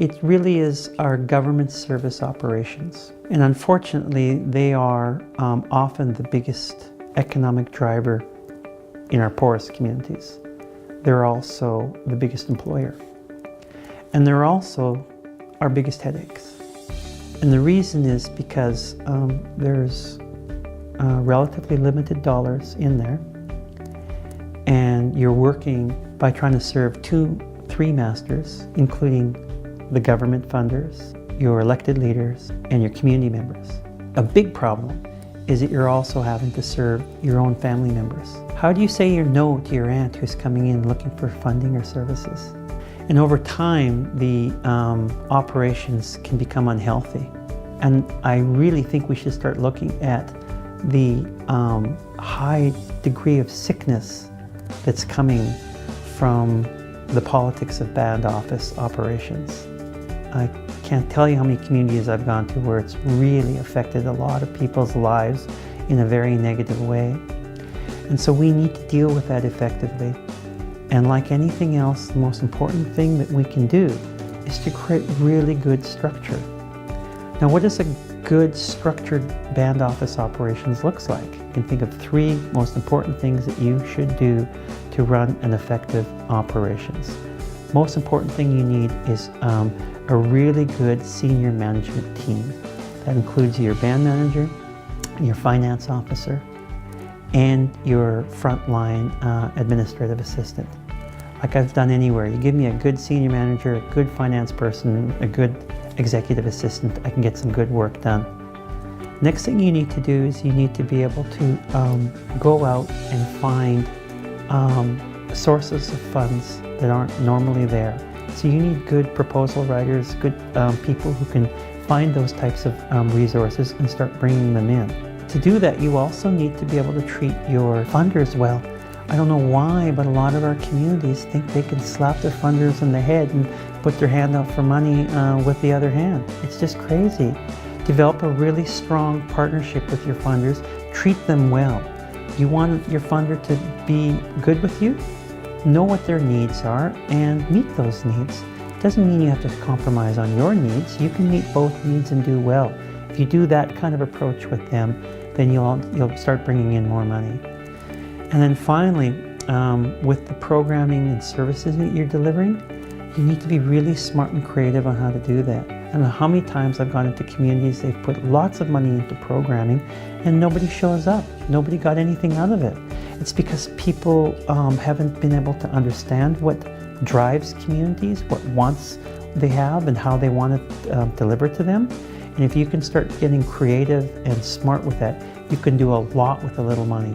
It really is our government service operations. And unfortunately, they are often the biggest economic driver in our poorest communities. They're also the biggest employer. And they're also our biggest headaches. And the reason is because there's relatively limited dollars in there, and you're working by trying to serve 2-3 masters, including the government funders, your elected leaders, and your community members. A big problem is that you're also having to serve your own family members. How do you say your no to your aunt who's coming in looking for funding or services? And over time, the operations can become unhealthy. And I really think we should start looking at the high degree of sickness that's coming from the politics of band office operations. I can't tell you how many communities I've gone to where it's really affected a lot of people's lives in a very negative way. And so we need to deal with that effectively. And like anything else, the most important thing that we can do is to create really good structure. Now, what does a good structured band office operations looks like? You can think of 3 most important things that you should do to run an effective operations. Most important thing you need is a really good senior management team. That includes your band manager, your finance officer, and your frontline administrative assistant. Like I've done anywhere, you give me a good senior manager, a good finance person, a good executive assistant, I can get some good work done. Next thing you need to do is you need to be able to go out and find sources of funds that aren't normally there. So you need good proposal writers, good people who can find those types of resources and start bringing them in. To do that, you also need to be able to treat your funders well. I don't know why, but a lot of our communities think they can slap their funders in the head and put their hand out for money with the other hand. It's just crazy. Develop a really strong partnership with your funders. Treat them well. You want your funder to be good with you? Know what their needs are and meet those needs. Doesn't mean you have to compromise on your needs. You can meet both needs and do well. If you do that kind of approach with them, then you'll start bringing in more money. And then finally, with the programming and services that you're delivering, you need to be really smart and creative on how to do that. I don't know how many times I've gone into communities, they've put lots of money into programming and nobody shows up. Nobody got anything out of it. It's because people haven't been able to understand what drives communities, what wants they have and how they want it delivered to them. And if you can start getting creative and smart with that, you can do a lot with a little money.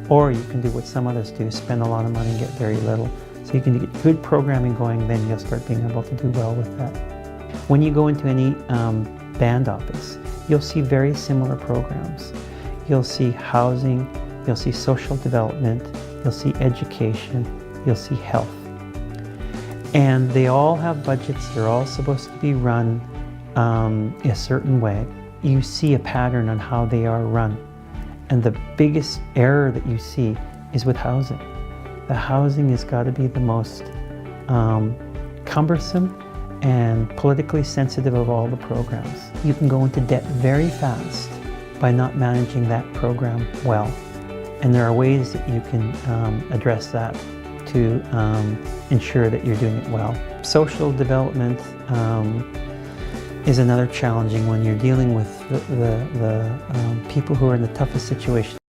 Or you can do what some others do, spend a lot of money and get very little. So you can get good programming going, then you'll start being able to do well with that. When you go into any band office, you'll see very similar programs. You'll see housing, you'll see social development, you'll see education, you'll see health. And they all have budgets, they're all supposed to be run a certain way. You see a pattern on how they are run. And the biggest error that you see is with housing. The housing has got to be the most cumbersome and politically sensitive of all the programs. You can go into debt very fast by not managing that program well. And there are ways that you can address that to ensure that you're doing it well. Social development is another challenging one. You're dealing with the people who are in the toughest situation.